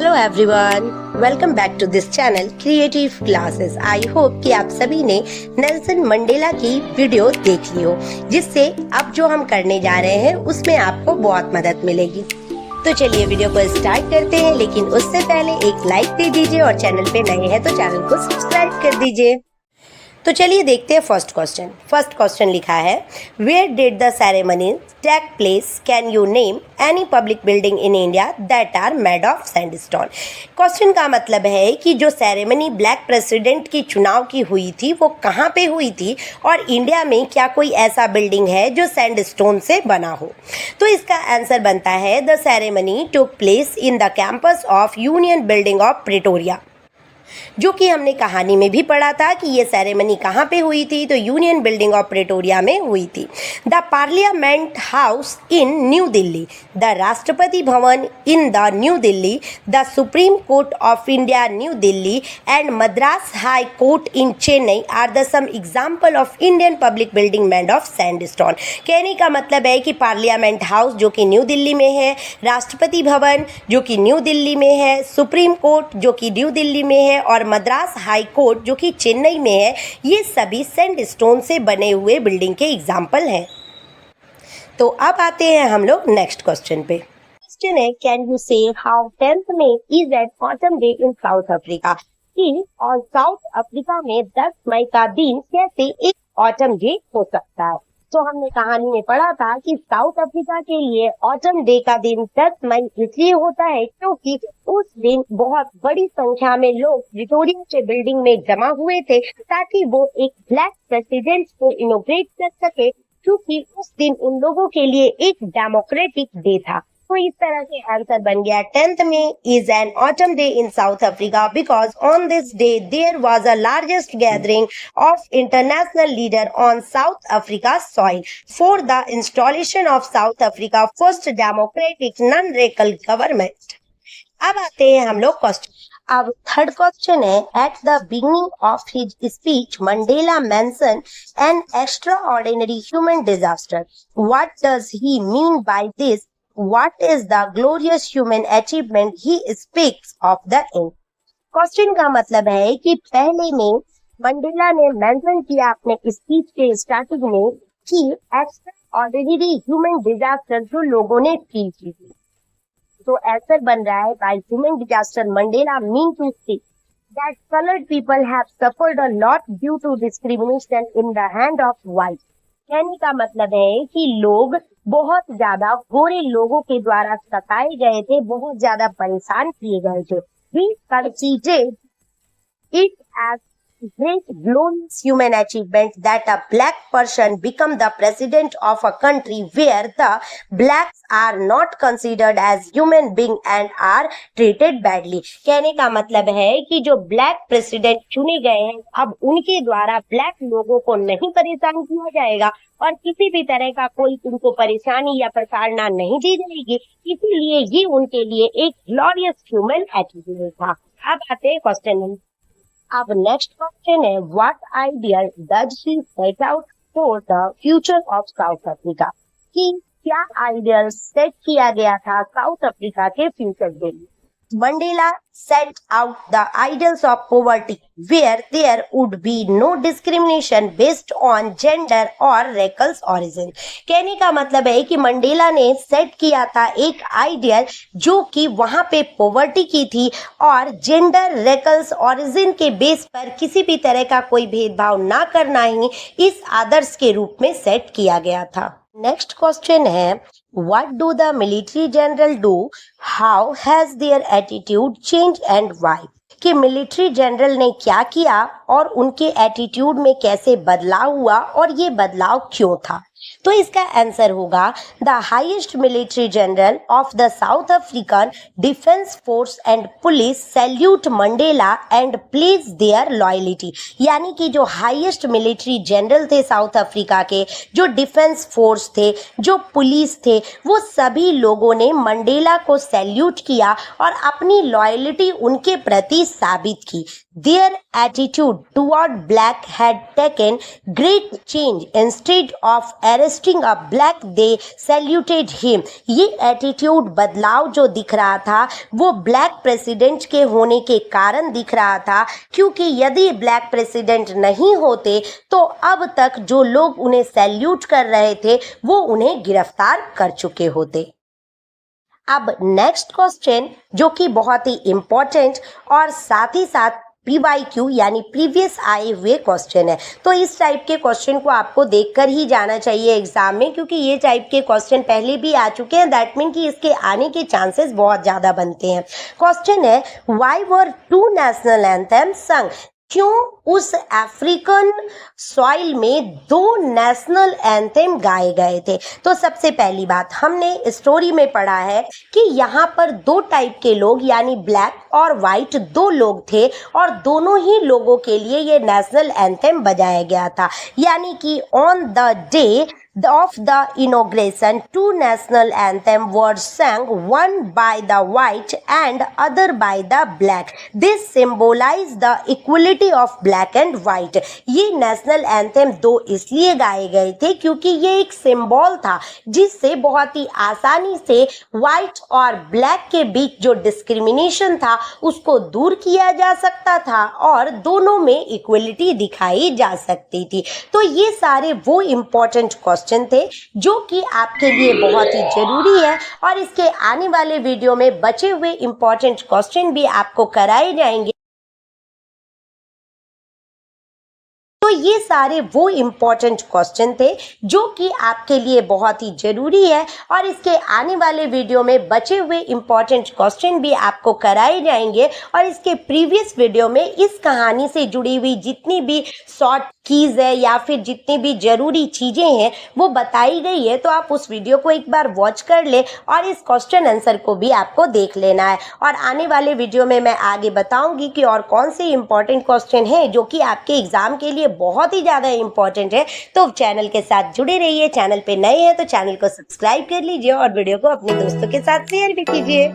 Hello everyone, welcome back to this channel creative classes. I hope कि आप सभी ने नेल्सन मंडेला की वीडियो देख ली हो, जिससे अब जो हम करने जा रहे हैं उसमें आपको बहुत मदद मिलेगी। तो चलिए वीडियो को स्टार्ट करते हैं, लेकिन उससे पहले एक लाइक दे दीजिए और चैनल पे नए हैं तो चैनल को सब्सक्राइब कर दीजिए। तो चलिए देखते हैं फर्स्ट क्वेश्चन लिखा है, where did the ceremony take place, can you name any public building in India that are made of sandstone. Question का मतलब है कि जो सेरेमनी ब्लैक प्रेसिडेंट की चुनाव की हुई थी वो कहाँ पे हुई थी और इंडिया में क्या कोई ऐसा बिल्डिंग है जो सैंडस्टोन से बना हो। तो इसका आंसर बनता है, the ceremony took place in the campus of union building of Pretoria, जो कि हमने कहानी में भी पढ़ा था कि ये सेरेमनी कहाँ पे हुई थी, तो यूनियन बिल्डिंग ऑफ प्रिटोरिया में हुई थी। The parliament house in New Delhi, the Rashtrapati Bhavan in the New Delhi, the supreme court of India New Delhi and Madras high court in Chennai are the some example of Indian public building made of sandstone. कहने का मतलब है कि parliament house जो कि new Delhi में है, राष्ट्रपति भवन जो कि न्यू दिल्ली में है, सुप्रीम कोर्ट जो कि न्यू दिल्ली में है और मद्रास हाई कोर्ट जो कि चेन्नई में है, ये सभी सैंडस्टोन से बने हुए बिल्डिंग के एग्जाम्पल हैं। तो अब आते हैं हम लोग नेक्स्ट क्वेश्चन पे। क्वेश्चन है, can you say how 10th May is an autumn day in South Africa, कि और साउथ अफ्रीका में 10 मई का दिन कैसे एक ऑटम डे हो सकता है। तो हमने कहानी में पढ़ा था कि साउथ अफ्रीका के लिए ऑटम डे का दिन 10 मई इसलिए होता है क्योंकि उस दिन बहुत बड़ी संख्या में लोग प्रिटोरिया के बिल्डिंग में जमा हुए थे ताकि वो एक ब्लैक प्रेसिडेंट को इनॉग्रेट कर सके, क्योंकि उस दिन उन लोगों के लिए एक डेमोक्रेटिक डे था। तो इस तरह से आंसर बन गया, 10th May is an autumn day in South Africa because on this day there was a largest gathering of international leader on South Africa's soil for the installation of South Africa first democratic non-radical government। अब आते हैं हम लोग question. अब third question है, at the beginning of his speech Mandela mention N extraordinary human disaster. What does he mean by this? What is the glorious human achievement he speaks of the end? Question का मतलब है कि पहले में Mandela ने mention किया अपने speech के स्टार्टिंग में कि एक्स्ट्राऑर्डिनरी ह्यूमन डिजास्टर जो लोगों ने फील की थी। तो आंसर बन रहा है, by human disaster Mandela mean to say that colored people have suffered a lot due to discrimination in the hand of white। कहने का मतलब है कि लोग बहुत ज्यादा गोरे लोगों के द्वारा सताए गए थे, बहुत ज्यादा परेशान किए गए थे। He considered it as great glorious human achievement that a black person become the president of a country where the blacks are not considered as human being and are treated badly। कहने का मतलब है कि जो black president चुने गए हैं, अब उनके द्वारा ब्लैक लोगों को नहीं परेशान किया जाएगा और किसी भी तरह का कोई उनको परेशानी या प्रताड़ना नहीं दी जाएगी, इसीलिए ये उनके लिए एक ग्लोरियस ह्यूमन एटीट्यूड था। अब आते हैं क्वेश्चन। अब नेक्स्ट क्वेश्चन है, what ideal does he set out for the future of south Africa, कि क्या आइडियल सेट किया गया था साउथ अफ्रीका के फ्यूचर के लिए। Mandela set out the ideals of poverty where there would be no discrimination based on gender or racial origin। कहने का मतलब है कि मंडेला ने सेट किया था एक आइडियल जो कि वहां पे पॉवर्टी की थी और जेंडर रेकल्स ओरिजिन के बेस पर किसी भी तरह का कोई भेदभाव ना करना ही इस आदर्श के रूप में सेट किया गया था। नेक्स्ट क्वेश्चन है, what do the military general do? How has their attitude changed and why? कि मिलिट्री जनरल ने क्या किया और उनके एटीट्यूड में कैसे बदलाव हुआ और ये बदलाव क्यों था। तो इसका आंसर होगा, the highest military general of the South African defence force and police salute Mandela and please their loyalty. यानी कि जो हाईएस्ट मिलिट्री जनरल थे साउथ अफ्रीका के, जो डिफेंस फोर्स थे, जो पुलिस थे, वो सभी लोगों ने मंडेला को सैल्यूट किया और अपनी लॉयलिटी उनके प्रति साबित की। Their attitude toward black had taken great change. Instead of arresting a black, they saluted him. ये एटीट्यूड बदलाव जो दिख रहा था वो ब्लैक प्रेसिडेंट के होने के कारण दिख रहा था, क्योंकि यदि ब्लैक प्रेसिडेंट नहीं होते तो अब तक जो लोग उन्हें सैल्यूट कर रहे थे वो उन्हें गिरफ्तार कर चुके होते। अब नेक्स्ट क्वेश्चन जो कि बहुत ही इम्पोर्टेंट और साथ ही साथ PYQ यानी प्रीवियस आए हुए क्वेश्चन है। तो इस टाइप के क्वेश्चन को आपको देखकर ही जाना चाहिए एग्जाम में, क्योंकि ये टाइप के क्वेश्चन पहले भी आ चुके हैं। दैट मीन कि इसके आने के चांसेस बहुत ज़्यादा बनते हैं। क्वेश्चन है, व्हाई वर 2 नेशनल एंथम संग? क्यों उस अफ्रीकन सॉइल में 2 नेशनल एंथम गाए गए थे? तो सबसे पहली बात, हमने स्टोरी में पढ़ा है कि यहाँ पर 2 टाइप के लोग यानी ब्लैक और वाइट 2 लोग थे और दोनों ही लोगों के लिए ये नेशनल एंथम बजाया गया था। यानी कि on the day of the inauguration, 2 national anthem were sang, one by the white and other by the black. This symbolize the equality of black and white. ये नेशनल एंथम 2 इसलिए गाए गए थे क्योंकि ये एक सिंबल था जिससे बहुत ही आसानी से व्हाइट और ब्लैक के बीच जो डिस्क्रिमिनेशन था उसको दूर किया जा सकता था और दोनों में इक्वलिटी दिखाई जा सकती थी। तो ये सारे वो इम्पोर्टेंट क्वेश्चन थे जो कि आपके लिए बहुत ही जरूरी है और इसके आने वाले वीडियो में बचे हुए इंपॉर्टेंट क्वेश्चन भी आपको कराए जाएंगे। तो ये सारे वो इम्पोर्टेंट क्वेश्चन थे जो कि आपके लिए बहुत ही जरूरी है और इसके आने वाले वीडियो में बचे हुए इम्पोर्टेंट क्वेश्चन भी आपको कराए जाएंगे और इसके प्रीवियस वीडियो में इस कहानी से जुड़ी हुई जितनी भी शॉर्ट कीज है या फिर जितनी भी जरूरी चीजें हैं वो बताई गई है। तो आप उस वीडियो को एक बार वॉच कर ले और इस क्वेश्चन आंसर को भी आपको देख लेना है और आने वाले वीडियो में मैं आगे बताऊंगी कि और कौन से इंपॉर्टेंट क्वेश्चन हैं जो कि आपके एग्जाम के लिए बहुत ही ज़्यादा इंपॉर्टेंट है। तो चैनल के साथ जुड़े रहिए। चैनल पे नए हैं तो चैनल को सब्सक्राइब कर लीजिए और वीडियो को अपने दोस्तों के साथ शेयर भी कीजिए।